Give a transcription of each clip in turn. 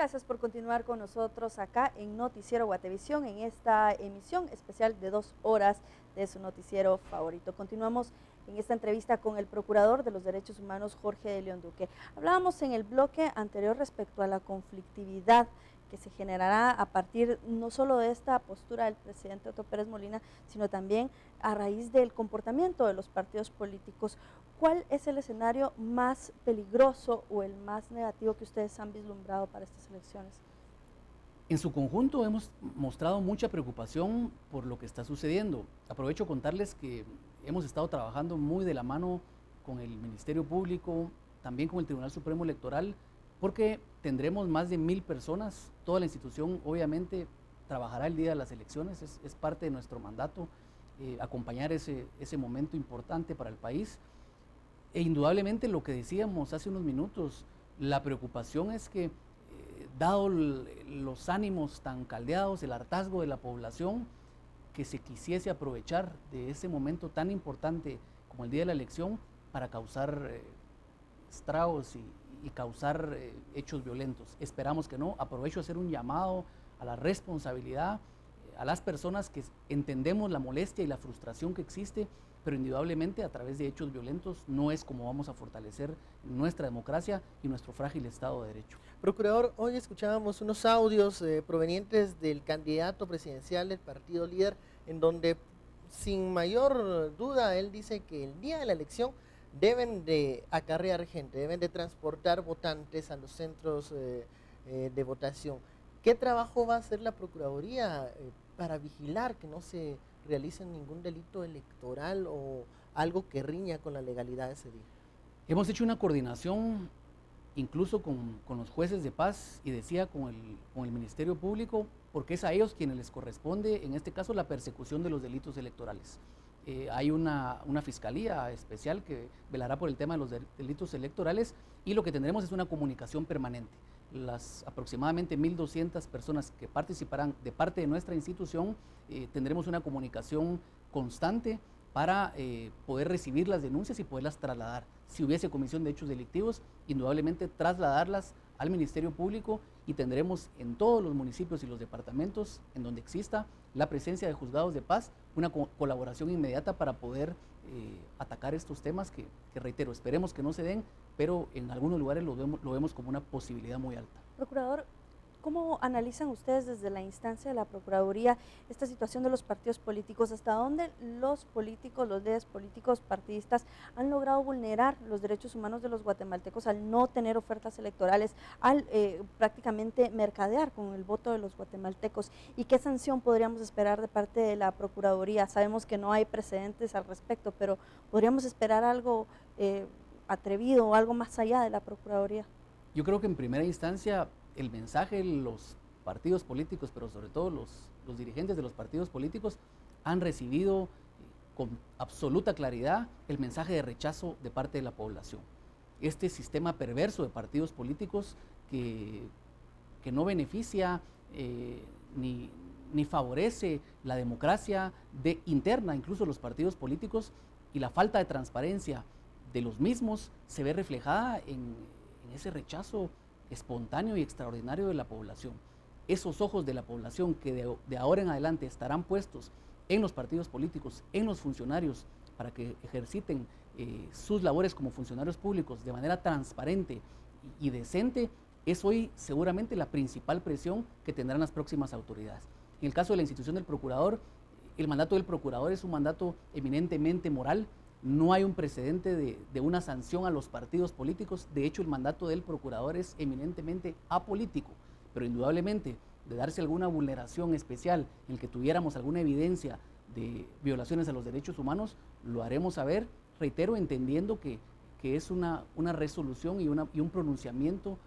Gracias por continuar con nosotros acá en Noticiero Guatevisión, en esta emisión especial de 2 horas de su noticiero favorito. Continuamos en esta entrevista con el Procurador de los Derechos Humanos, Jorge de León Duque. Hablábamos en el bloque anterior respecto a la conflictividad que se generará a partir no solo de esta postura del presidente Otto Pérez Molina, sino también a raíz del comportamiento de los partidos políticos. ¿Cuál es el escenario más peligroso o el más negativo que ustedes han vislumbrado para estas elecciones? En su conjunto hemos mostrado mucha preocupación por lo que está sucediendo. Aprovecho contarles que hemos estado trabajando muy de la mano con el Ministerio Público, también con el Tribunal Supremo Electoral, porque tendremos más de 1000 personas. Toda la institución obviamente trabajará el día de las elecciones, es parte de nuestro mandato, acompañar ese momento importante para el país. E indudablemente lo que decíamos hace unos minutos, la preocupación es que, dado los ánimos tan caldeados, el hartazgo de la población, que se quisiese aprovechar de ese momento tan importante como el día de la elección para causar estragos y causar hechos violentos. Esperamos que no. Aprovecho a hacer un llamado a la responsabilidad, a las personas que entendemos la molestia y la frustración que existe, pero indudablemente a través de hechos violentos no es como vamos a fortalecer nuestra democracia y nuestro frágil Estado de Derecho. Procurador, hoy escuchábamos unos audios provenientes del candidato presidencial del partido líder, en donde sin mayor duda él dice que el día de la elección deben de acarrear gente, deben de transportar votantes a los centros de votación. ¿Qué trabajo va a hacer la Procuraduría para vigilar que no se realice ningún delito electoral o algo que riña con la legalidad ese día? Hemos hecho una coordinación incluso con los jueces de paz y decía con el Ministerio Público, porque es a ellos quienes les corresponde, en este caso, la persecución de los delitos electorales. Hay una fiscalía especial que velará por el tema de los delitos electorales y lo que tendremos es una comunicación permanente. Las aproximadamente 1200 personas que participarán de parte de nuestra institución, tendremos una comunicación constante para poder recibir las denuncias y poderlas trasladar. Si hubiese comisión de hechos delictivos, indudablemente trasladarlas al Ministerio Público y tendremos en todos los municipios y los departamentos en donde exista la presencia de juzgados de paz, una colaboración inmediata para poder atacar estos temas que reitero, esperemos que no se den, pero en algunos lugares lo vemos como una posibilidad muy alta. Procurador, ¿cómo analizan ustedes desde la instancia de la Procuraduría esta situación de los partidos políticos? ¿Hasta dónde los políticos, los líderes políticos partidistas han logrado vulnerar los derechos humanos de los guatemaltecos al no tener ofertas electorales, al prácticamente mercadear con el voto de los guatemaltecos? ¿Y qué sanción podríamos esperar de parte de la Procuraduría? Sabemos que no hay precedentes al respecto, pero ¿podríamos esperar algo atrevido o algo más allá de la Procuraduría? Yo creo que en primera instancia el mensaje de los partidos políticos, pero sobre todo los dirigentes de los partidos políticos, han recibido con absoluta claridad el mensaje de rechazo de parte de la población. Este sistema perverso de partidos políticos que no beneficia ni favorece la democracia interna, incluso los partidos políticos, y la falta de transparencia de los mismos se ve reflejada en ese rechazo espontáneo y extraordinario de la población. Esos ojos de la población que de ahora en adelante estarán puestos en los partidos políticos, en los funcionarios, para que ejerciten sus labores como funcionarios públicos de manera transparente y decente, es hoy seguramente la principal presión que tendrán las próximas autoridades. En el caso de la institución del procurador, el mandato del procurador es un mandato eminentemente moral. No hay un precedente de una sanción a los partidos políticos. De hecho, el mandato del procurador es eminentemente apolítico, pero indudablemente de darse alguna vulneración especial en el que tuviéramos alguna evidencia de violaciones a los derechos humanos, lo haremos saber, reitero, entendiendo que es una resolución y un pronunciamiento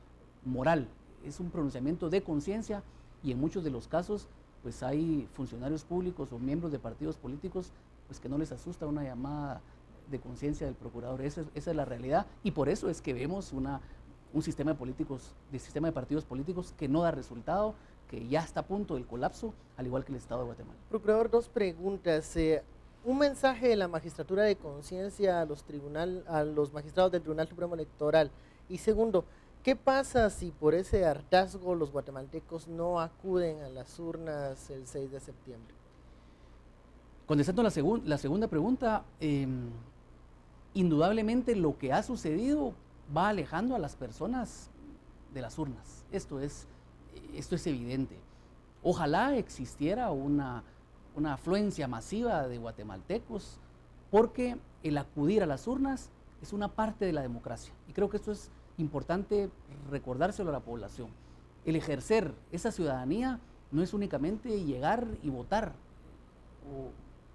moral, es un pronunciamiento de conciencia, y en muchos de los casos pues hay funcionarios públicos o miembros de partidos políticos pues que no les asusta una llamada de conciencia del procurador. Esa es la realidad, y por eso es que vemos un sistema de partidos políticos que no da resultado, que ya está a punto del colapso, al igual que el Estado de Guatemala. Procurador, 2 preguntas. Un mensaje de la magistratura de conciencia a los magistrados del Tribunal Supremo Electoral. Y segundo, ¿Qué pasa si por ese hartazgo los guatemaltecos no acuden a las urnas el 6 de septiembre? Contestando la segunda pregunta, indudablemente lo que ha sucedido va alejando a las personas de las urnas. Esto es evidente. Ojalá existiera una afluencia masiva de guatemaltecos, porque el acudir a las urnas es una parte de la democracia. Y creo que esto es importante recordárselo a la población. El ejercer esa ciudadanía no es únicamente llegar y votar, o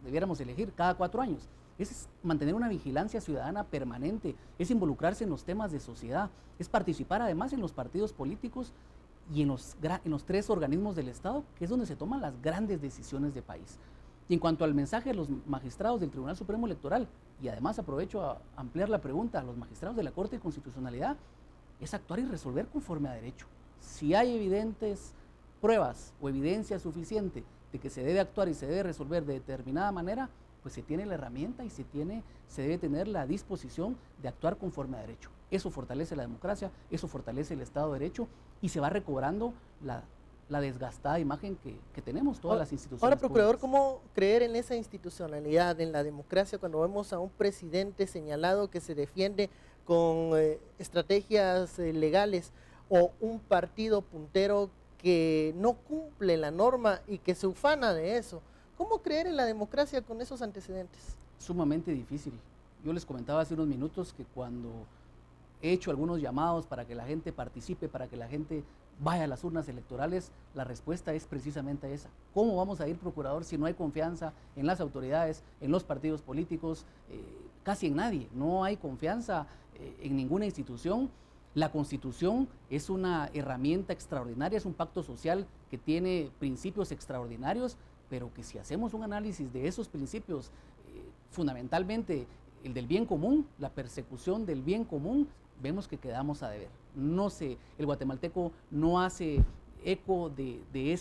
debiéramos elegir cada 4 años. Es mantener una vigilancia ciudadana permanente, es involucrarse en los temas de sociedad, es participar además en los partidos políticos y en los 3 organismos del Estado, que es donde se toman las grandes decisiones de país. Y en cuanto al mensaje de los magistrados del Tribunal Supremo Electoral, y además aprovecho a ampliar la pregunta a los magistrados de la Corte de Constitucionalidad, es actuar y resolver conforme a derecho. Si hay evidentes pruebas o evidencia suficiente de que se debe actuar y se debe resolver de determinada manera, pues se tiene la herramienta y se debe tener la disposición de actuar conforme a derecho. Eso fortalece la democracia, eso fortalece el Estado de Derecho y se va recobrando la desgastada imagen que tenemos todas las instituciones. Ahora, procurador, públicas. ¿cómo creer en esa institucionalidad, en la democracia, cuando vemos a un presidente señalado que se defiende con estrategias legales, o un partido puntero que no cumple la norma y que se ufana de eso? ¿Cómo creer en la democracia con esos antecedentes? Sumamente difícil. Yo les comentaba hace unos minutos que cuando he hecho algunos llamados para que la gente participe, para que la gente vaya a las urnas electorales, la respuesta es precisamente esa. ¿Cómo vamos a ir, procurador, si no hay confianza en las autoridades, en los partidos políticos, casi en nadie? No hay confianza en ninguna institución. La Constitución es una herramienta extraordinaria, es un pacto social que tiene principios extraordinarios, pero que si hacemos un análisis de esos principios, fundamentalmente el del bien común, la persecución del bien común, vemos que quedamos a deber. No sé, el guatemalteco no hace eco de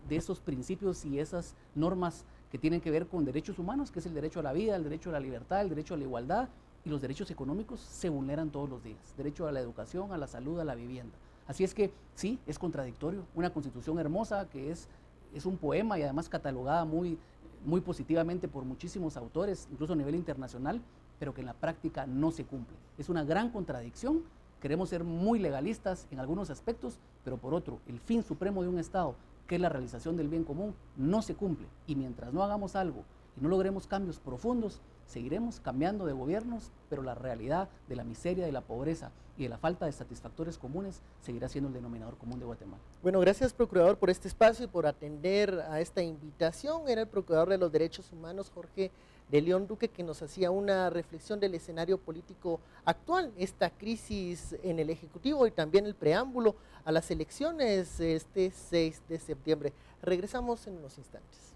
esos principios y esas normas que tienen que ver con derechos humanos, que es el derecho a la vida, el derecho a la libertad, el derecho a la igualdad, y los derechos económicos se vulneran todos los días. Derecho a la educación, a la salud, a la vivienda. Así es que sí, es contradictorio. Una constitución hermosa que es un poema y además catalogada muy positivamente por muchísimos autores, incluso a nivel internacional, pero que en la práctica no se cumple. Es una gran contradicción. Queremos ser muy legalistas en algunos aspectos, pero por otro, el fin supremo de un Estado, que es la realización del bien común, no se cumple. Y mientras no hagamos algo y no logremos cambios profundos, seguiremos cambiando de gobiernos, pero la realidad de la miseria, de la pobreza y de la falta de satisfactores comunes seguirá siendo el denominador común de Guatemala. Bueno, gracias, procurador, por este espacio y por atender a esta invitación. Era el procurador de los derechos humanos, Jorge de León Duque, que nos hacía una reflexión del escenario político actual, esta crisis en el Ejecutivo y también el preámbulo a las elecciones este 6 de septiembre. Regresamos en unos instantes.